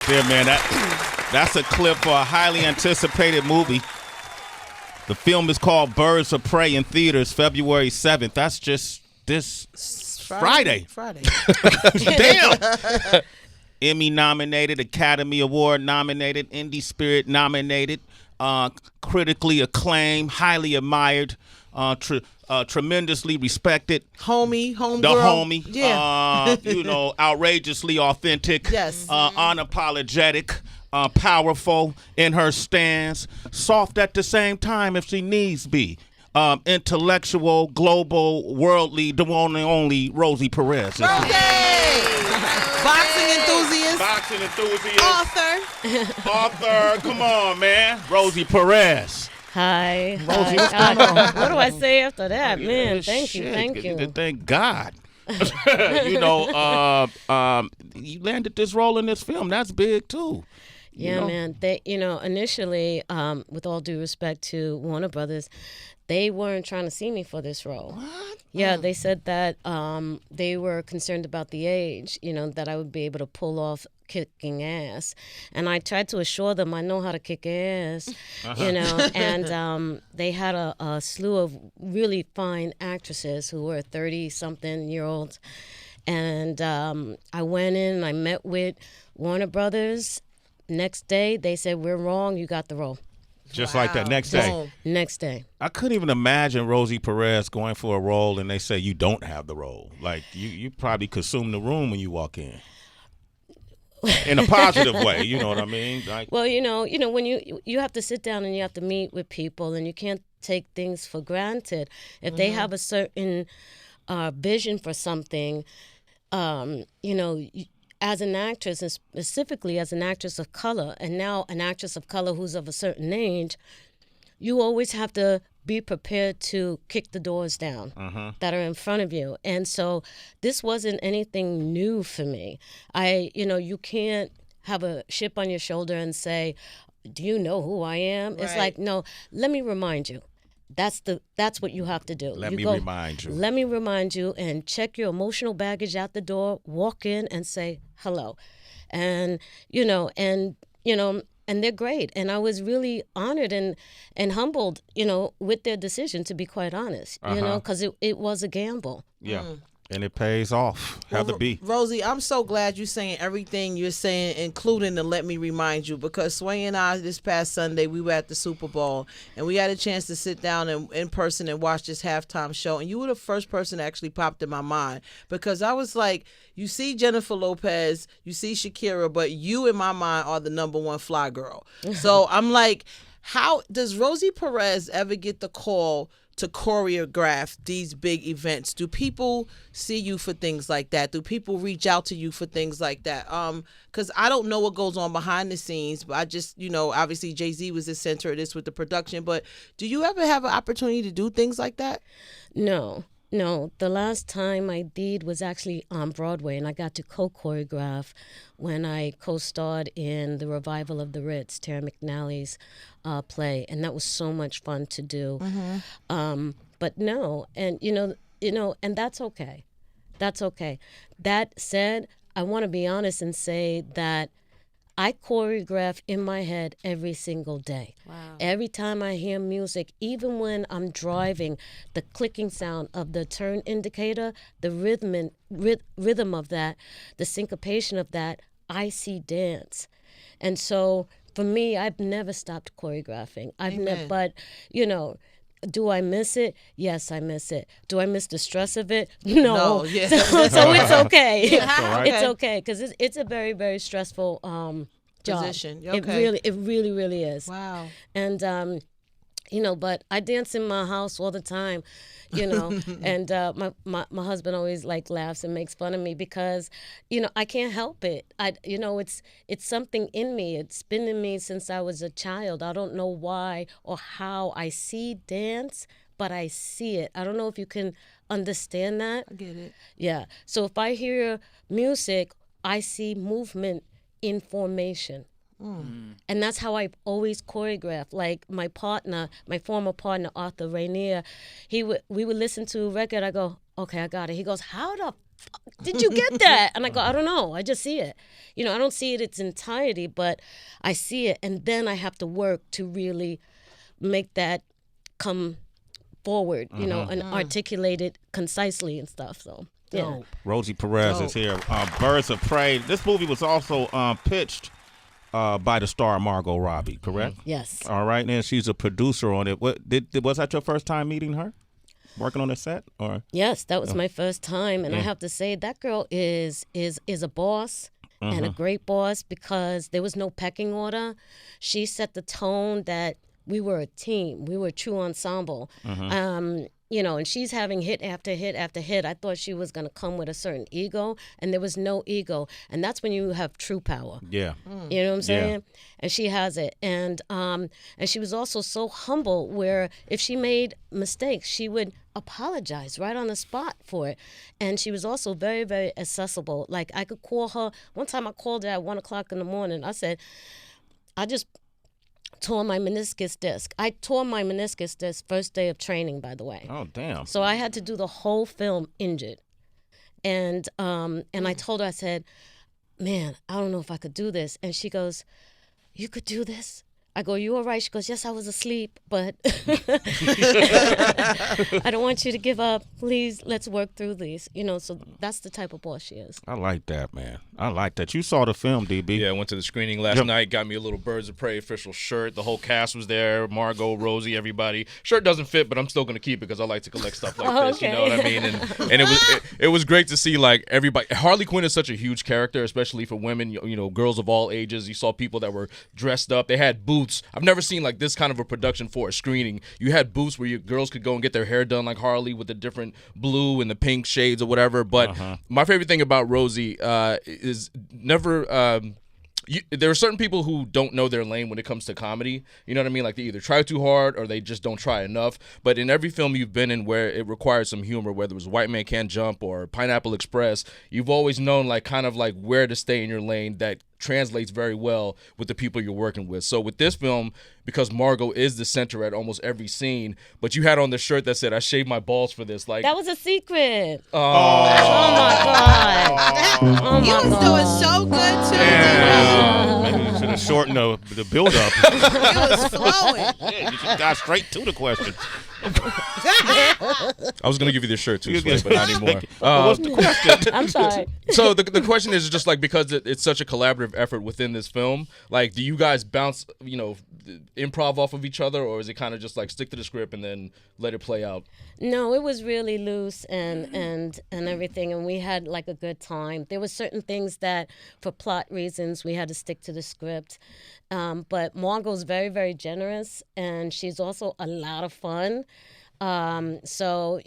there, man. That's a clip for a highly anticipated movie. The film is called Birds of Prey in theaters February 7th. That's just this Friday. Damn. Emmy nominated, Academy Award nominated, Indie Spirit nominated, critically acclaimed, highly admired, tremendously respected. The homie. Yeah. Outrageously authentic. Yes. Unapologetic. Powerful in her stance, soft at the same time if she needs be. Intellectual, global, worldly, the one and only Rosie Perez. Boxing enthusiast. Author. Come on, man. Rosie Perez. Hi. Rosie, what's going on? What do I say after that, man? Thank you. Thank God. You landed this role in this film. That's big too. Yeah, man. They, initially, with all due respect to Warner Brothers, they weren't trying to see me for this role. What? Yeah, they said that they were concerned about the age, that I would be able to pull off kicking ass. And I tried to assure them I know how to kick ass, and they had a slew of really fine actresses who were 30-something-year-olds. And I went in and I met with Warner Brothers. Next day, they said, we're wrong, you got the role. Just like that, next day. Next day. I couldn't even imagine Rosie Perez going for a role and they say you don't have the role. Like, you probably consume the room when you walk in. In a positive way, you know what I mean? Like, well, when you have to sit down and you have to meet with people and you can't take things for granted. If they have a certain vision for something, as an actress, and specifically as an actress of color, and now an actress of color who's of a certain age, you always have to be prepared to kick the doors down that are in front of you. And so this wasn't anything new for me. You can't have a chip on your shoulder and say, do you know who I am? Right. It's like, no, let me remind you. That's what you have to do. Let me remind you. Let me remind you, and check your emotional baggage out the door. Walk in and say hello, and they're great. And I was really honored and humbled, with their decision. To be quite honest, because it was a gamble. Yeah. And it pays off. Have to be. Rosie, I'm so glad you're saying everything you're saying, including the let me remind you, because Sway and I, this past Sunday, we were at the Super Bowl, and we had a chance to sit down in person and watch this halftime show, and you were the first person that actually popped in my mind, because I was like, you see Jennifer Lopez, you see Shakira, but you, in my mind, are the number one fly girl. So I'm like, how does Rosie Perez ever get the call to choreograph these big events? Do people see you for things like that? Do people reach out to you for things like that? Because I don't know what goes on behind the scenes, but I just, obviously Jay-Z was the center of this with the production, but do you ever have an opportunity to do things like that? No. The last time I did was actually on Broadway, and I got to co-choreograph when I co-starred in the revival of The Ritz, Terry McNally's play, and that was so much fun to do. But no, and and that's okay. That's okay. That said, I want to be honest and say that I choreograph in my head every single day. Wow. Every time I hear music, even when I'm driving, the clicking sound of the turn indicator, the rhythm of that, the syncopation of that, I see dance. And so for me, I've never stopped choreographing. But do I miss it? Yes, I miss it. Do I miss the stress of it? No. Yeah. So it's okay. Yeah. It's okay, because it's a very, very stressful job. Position. Okay. It really is. Wow. And but I dance in my house all the time, and my husband always laughs and makes fun of me because, I can't help it. It's something in me. It's been in me since I was a child. I don't know why or how I see dance, but I see it. I don't know if you can understand that. I get it. Yeah. So if I hear music, I see movement in formation. And that's how I always choreograph. Like my former partner, Arthur Rainier, we would listen to a record. I go, okay, I got it. He goes, how the did you get that? And I go, I don't know. I just see it. I don't see it its entirety, but I see it. And then I have to work to really make that come forward, and articulate it concisely and stuff. So, yeah. Rosie Perez is here. Birds of Prey. This movie was also pitched by the star Margot Robbie, correct? Yes. All right, and she's a producer on it. Was that your first time meeting her? Working on the set, or? Yes, that was my first time, and I have to say that girl is a boss and a great boss, because there was no pecking order. She set the tone that we were a team, we were a true ensemble. And she's having hit after hit after hit. I thought she was going to come with a certain ego, and there was no ego, and that's when you have true power. Yeah, you know what I'm saying? And she has it, and she was also so humble, where if she made mistakes, she would apologize right on the spot for it. And she was also very, very accessible. Like, I could call her. One time I called her at 1 o'clock in the morning. I said, I just tore my meniscus disc. I tore my meniscus disc first day of training, by the way. Oh, damn. So I had to do the whole film injured. And I told her, I said, man, I don't know if I could do this. And she goes, you could do this? I go, you all right? She goes, yes, I was asleep, but I don't want you to give up. Please, let's work through these. So that's the type of boss she is. I like that, man. I like that. You saw the film, DB. Yeah, I went to the screening last night, got me a little Birds of Prey official shirt. The whole cast was there, Margot, Rosie, everybody. Shirt doesn't fit, but I'm still going to keep it because I like to collect stuff like this, okay. you know what I mean? And it was great to see, like, everybody. Harley Quinn is such a huge character, especially for women, girls of all ages. You saw people that were dressed up. They had booths. I've never seen like this kind of a production for a screening. You had booths where your girls could go and get their hair done like Harley with the different blue and the pink shades or whatever. But my favorite thing about Rosie is never. There are certain people who don't know their lane when it comes to comedy. You know what I mean? Like, they either try too hard or they just don't try enough. But in every film you've been in where it requires some humor, whether it was White Man Can't Jump or Pineapple Express, you've always known like kind of like where to stay in your lane that translates very well with the people you're working with. So with this film, because Margot is the center at almost every scene, but you had on the shirt that said, I shaved my balls for this. Like, that was a secret. Oh, my God. You was doing so good, too. Maybe you should have shortened the build-up. It was flowing. Yeah, you just got straight to the question. I was going to give you this shirt too, Sway, but not anymore. What's the question? I'm sorry. So the question is just like, because it's such a collaborative effort within this film, like, do you guys bounce, improv off of each other, or is it kind of just like stick to the script and then let it play out? No, it was really loose and everything, and we had like a good time. There were certain things that, for plot reasons, we had to stick to the script. But Margot's very, very generous, and she's also a lot of fun. So,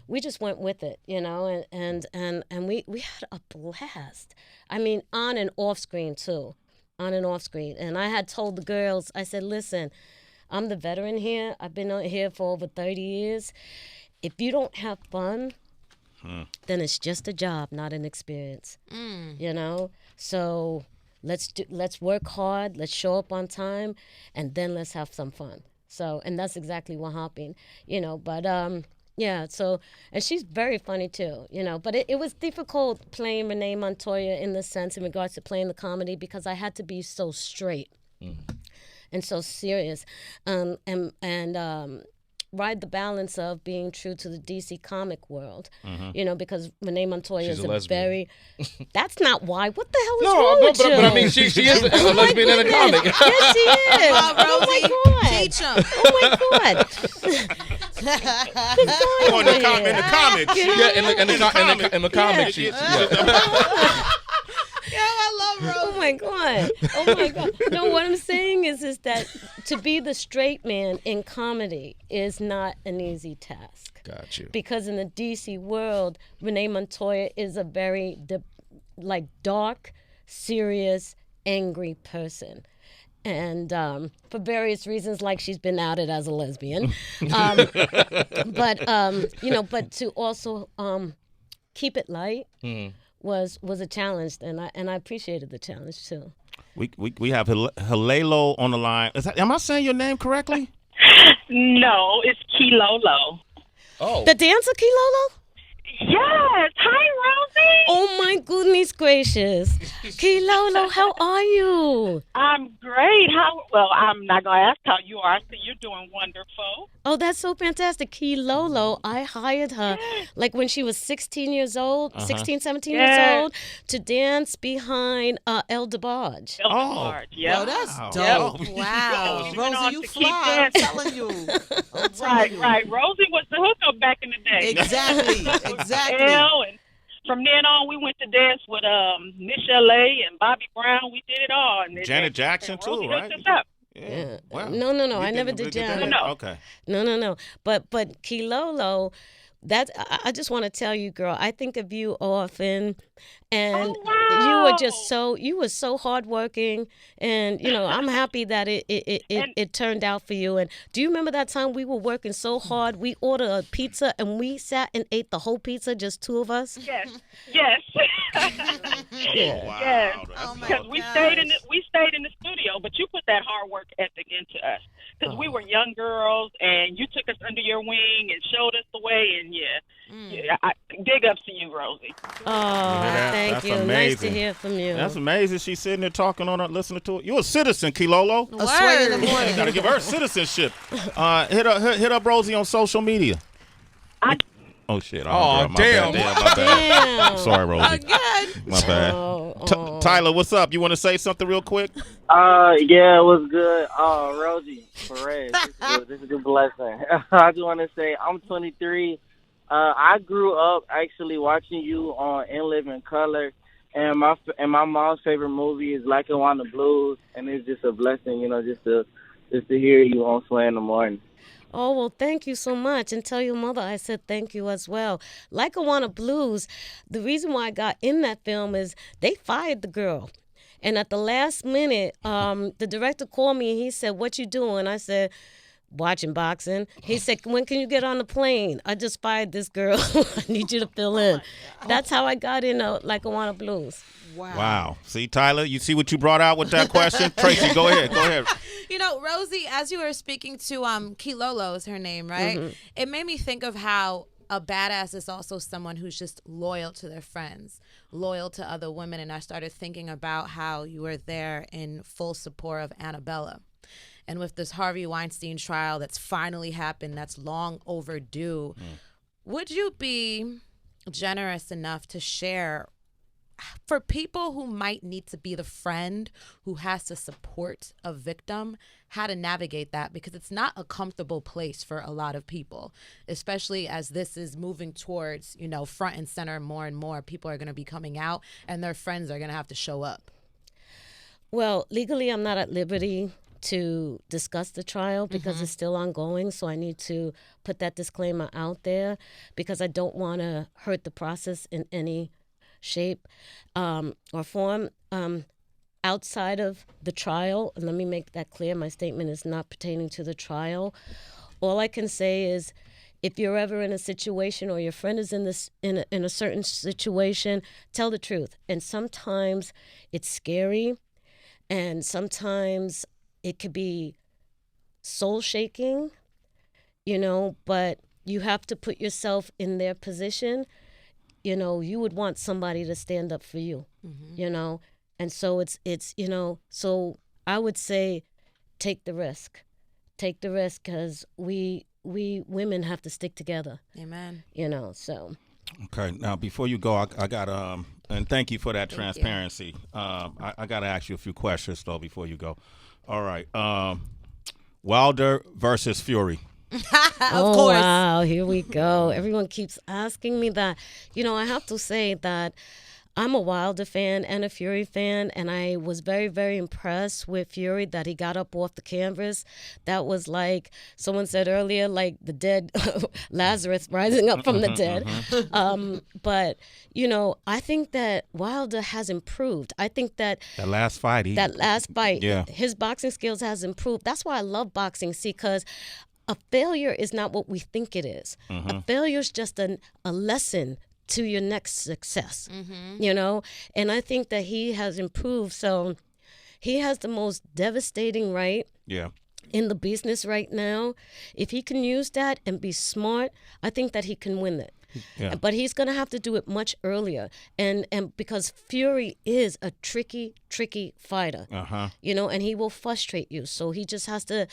we just went with it, and we had a blast. I mean, on and off screen too, And I had told the girls, I said, listen, I'm the veteran here. I've been here for over 30 years. If you don't have fun, then it's just a job, not an experience, So let's work hard, let's show up on time, and then let's have some fun. So, and that's exactly what happened, but yeah, so, and she's very funny too, but it was difficult playing Renee Montoya in the sense in regards to playing the comedy, because I had to be so straight and so serious, and ride the balance of being true to the DC comic world, because Renee Montoya She's is a lesbian. very. That's not why. What the hell is wrong with you? But I mean, she is a lesbian in a comic. Yes, she is. Oh my God. Teach them. Oh my God. Oh, in the comics. Yeah, in the comic, she's. Yo, I love Rosie. Oh my God. Oh my God. No, what I'm saying is that to be the straight man in comedy is not an easy task. Got you. Because in the DC world, Renee Montoya is a very dark, serious, angry person. And for various reasons, like she's been outed as a lesbian. But to also keep it light was a challenge, and I appreciated the challenge too. We have Keylolo on the line. Am I saying your name correctly? No, it's Keylolo. Oh. The dancer Keylolo? Yes. Hi, Rosie. Oh my goodness gracious. Keylolo, how are you? I'm great. Well, I'm not going to ask how you are. So you're doing wonderful. Oh, that's so fantastic. Keylolo, I hired her like when she was 16 years old, 16, 17 years old, to dance behind El DeBarge. Yeah. Oh, that's Wow. dope. Yep. Wow. She went on Rosie, you to keep fly. I'm dancing. telling you. Right. Rosie was the hookup back in the day. Exactly. And from then on, we went to dance with Miss LA and Bobby Brown. We did it all. And Janet Jackson, and Rosie too, right? hooked us up. Yeah. Wow. No. You I never did Janet. No. Okay. No. But Keylolo, I just want to tell you, girl, I think of you often, and you were so hardworking, and I'm happy that it turned out for you. And do you remember that time we were working so hard? We ordered a pizza and we sat and ate the whole pizza, just two of us. Yes. Yeah. Wow. Yes. Oh my Because we stayed in the studio, but you put that hard work ethic into us. Because we were young girls, and you took us under your wing and showed us the way. And big ups to you, Rosie. Oh, thank That's you. amazing. Nice to hear from you. That's amazing. She's sitting there talking on her, listening to it. You're a citizen, Keylolo. A sway in the You morning. gotta give her citizenship. Hit up Rosie on social media. Oh shit! Oh, girl, damn. My bad. Damn. Sorry, Rosie. Again. My bad. Tyler, what's up? You want to say something real quick? Yeah, it was good. Rosie Perez, this is a blessing. I just want to say I'm 23. I grew up actually watching you on In Living Color, and my mom's favorite movie is Lackawanna Blues, and it's just a blessing, just to hear you on Sway in the morning. Oh, well, thank you so much. And tell your mother I said thank you as well. Lackawanna Blues, the reason why I got in that film is they fired the girl. And at the last minute, the director called me and he said, "What you doing?" I said, "Watching boxing." He said, "When can you get on the plane? I just fired this girl. I need you to fill in." That's how I got in Lackawanna Blues. Wow. See, Tyler, you see what you brought out with that question? Tracy, go ahead. Rosie, as you were speaking to Keylolo is her name, right? Mm-hmm. It made me think of how a badass is also someone who's just loyal to their friends, loyal to other women. And I started thinking about how you were there in full support of Annabella. And with this Harvey Weinstein trial that's finally happened, that's long overdue, would you be generous enough to share for people who might need to be the friend who has to support a victim, how to navigate that? Because it's not a comfortable place for a lot of people, especially as this is moving towards, front and center more and more. People are going to be coming out and their friends are going to have to show up. Well, legally, I'm not at liberty to discuss the trial because it's still ongoing. So I need to put that disclaimer out there because I don't want to hurt the process in any shape or form. Outside of the trial, and let me make that clear, my statement is not pertaining to the trial. All I can say is if you're ever in a situation or your friend is in a certain situation, tell the truth. And sometimes it's scary, and sometimes it could be soul shaking, but you have to put yourself in their position. You would want somebody to stand up for you, and so it's so I would say take the risk because we women have to stick together. Amen. So. Okay, now before you go, I got and thank you for that transparency. I got to ask you a few questions though before you go. All right, Wilder versus Fury. Of Oh, course. wow, here we go. Everyone keeps asking me that. I have to say that I'm a Wilder fan and a Fury fan, and I was very, very impressed with Fury that he got up off the canvas. That was like someone said earlier, like the dead Lazarus rising up from the dead. But, I think that Wilder has improved. I think that Last fight, yeah. his boxing skills has improved. That's why I love boxing, because a failure is not what we think it is. A failure is just a lesson to your next success, And I think that he has improved. So he has the most devastating right in the business right now. If he can use that and be smart, I think that he can win it. Yeah. But he's going to have to do it much earlier. And because Fury is a tricky fighter. And he will frustrate you. So he just has to,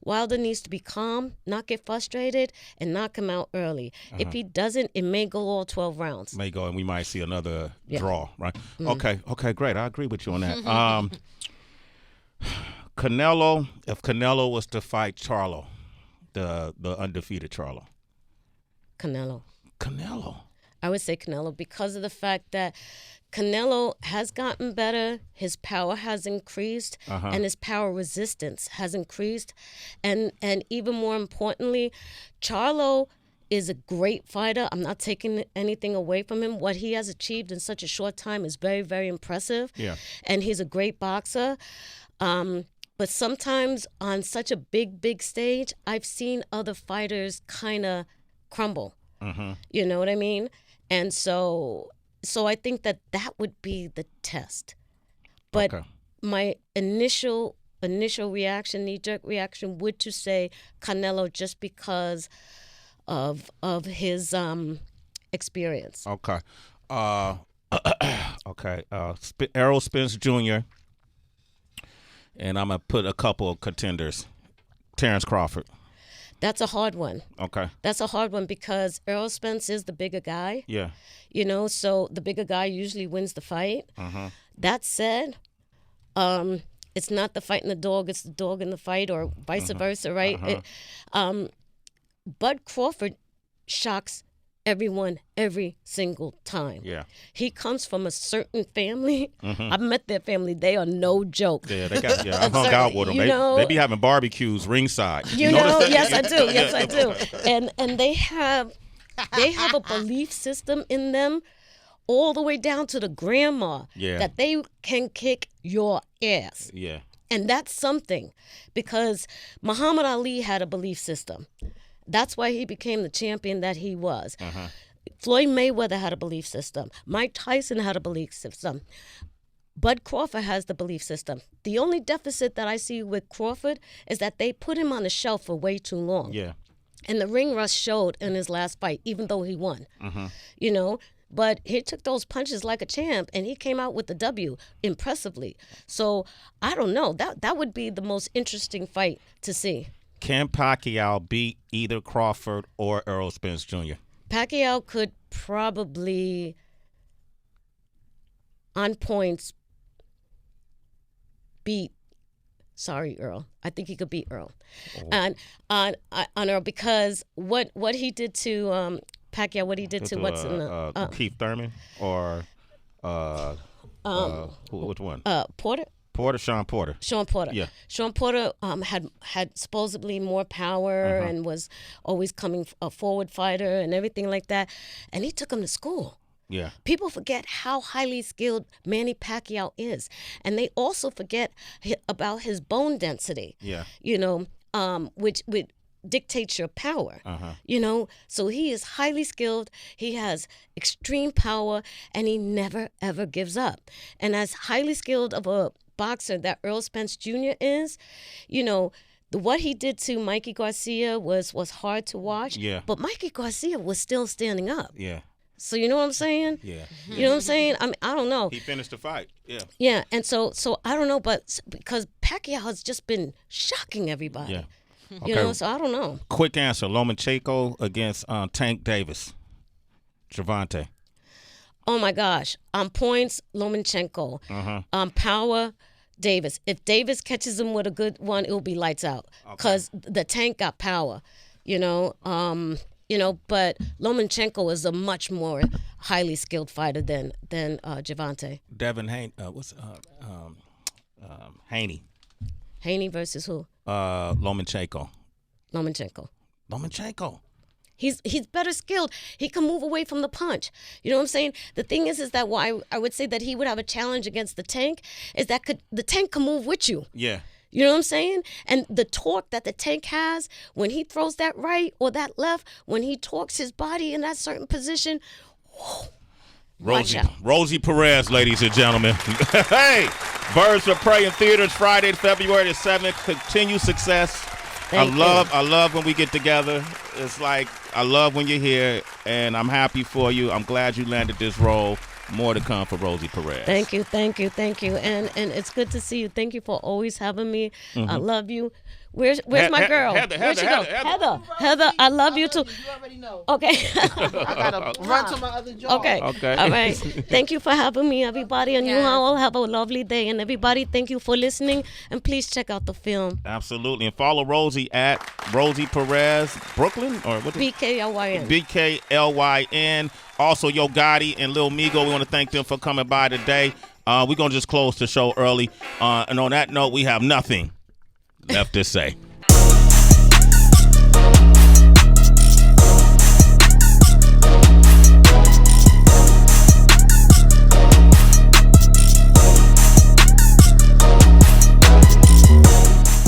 Wilder needs to be calm, not get frustrated, and knock him out early. If he doesn't, it may go all 12 rounds. May go, and we might see another draw, right? Okay, great. I agree with you on that. Canelo, if Canelo was to fight Charlo, the undefeated Charlo. Canelo. I would say Canelo because of the fact that Canelo has gotten better, his power has increased, and his power resistance has increased. And even more importantly, Charlo is a great fighter. I'm not taking anything away from him. What he has achieved in such a short time is very, very impressive. Yeah. And he's a great boxer. But sometimes on such a big stage, I've seen other fighters kind of crumble. You know what I mean? And so I think that would be the test. But my initial reaction, knee-jerk reaction, would to say Canelo just because of his experience. Okay. Errol Spence Jr. And I'm going to put a couple of contenders. Terrence Crawford. That's a hard one. Okay. That's a hard one because Errol Spence is the bigger guy. Yeah. So the bigger guy usually wins the fight. That said, it's not the fight in the dog, it's the dog in the fight, or vice versa, right? Bud Crawford shocks everyone every single time. Yeah. He comes from a certain family. I've met their family. They are no joke. Yeah, I hung out with them. They be having barbecues ringside. Yes, I do. Yes, I do. And they have a belief system in them all the way down to the grandma that they can kick your ass. Yeah. And that's something because Muhammad Ali had a belief system. That's why he became the champion that he was. Floyd Mayweather had a belief system. Mike Tyson had a belief system. Bud Crawford has the belief system. The only deficit that I see with Crawford is that they put him on the shelf for way too long. Yeah. And the ring rust showed in his last fight, even though he won. But he took those punches like a champ, and he came out with the W impressively. So I don't know. That would be the most interesting fight to see. Can Pacquiao beat either Crawford or Errol Spence Jr.? Pacquiao could probably, on points, beat. Sorry, Earl. I think he could beat Earl, and on Earl because what he did to Pacquiao, what he did to what's in the Keith Thurman or which one? Porter. Sean Porter. Yeah. Sean Porter had supposedly more power and was always coming a forward fighter and everything like that. And he took him to school. Yeah. People forget how highly skilled Manny Pacquiao is. And they also forget about his bone density. Yeah. Which dictates your power. So he is highly skilled. He has extreme power and he never ever gives up. And as highly skilled of a boxer that Errol Spence Jr. is, what he did to Mikey Garcia was hard to watch. Yeah. But Mikey Garcia was still standing up. Yeah. So you know what I'm saying? Yeah. You know what I'm saying? I mean, I don't know. He finished the fight. Yeah. Yeah, and so I don't know, but because Pacquiao has just been shocking everybody. Yeah. Okay. So I don't know. Quick answer: Lomachenko against Tank Davis. Gervonta. Oh my gosh! On points, Lomachenko. On power, Davis. If Davis catches him with a good one, it'll be lights out. Because the Tank got power, But Lomachenko is a much more highly skilled fighter than Gervonta. Devin Haney. Haney. Haney versus who? Lomachenko. Lomachenko. He's better skilled. He can move away from the punch. You know what I'm saying? The thing is that why I would say that he would have a challenge against the Tank is that the Tank can move with you. Yeah. You know what I'm saying? And the torque that the Tank has when he throws that right or that left, when he torques his body in that certain position, Rosie Perez, ladies and gentlemen. Hey, Birds of Prey in theaters Friday, February the 7th. Continue success. Thank you. I love when we get together. It's like I love when you're here, and I'm happy for you. I'm glad you landed this role. More to come for Rosie Perez. Thank you. And it's good to see you. Thank you for always having me. I love you. Where's my girl? Where'd she go? Heather, I love you too. You already know. Okay. I gotta run to my other job. Okay. All right. Thank you for having me, everybody. And you all have a lovely day. And everybody, thank you for listening. And please check out the film. Absolutely. And follow Rosie at Rosie Perez, Brooklyn, or what? BKLYN. BKLYN. Also, Yo Gotti and Lil Migo, we want to thank them for coming by today. We're going to just close the show early. And on that note, we have nothing left to say.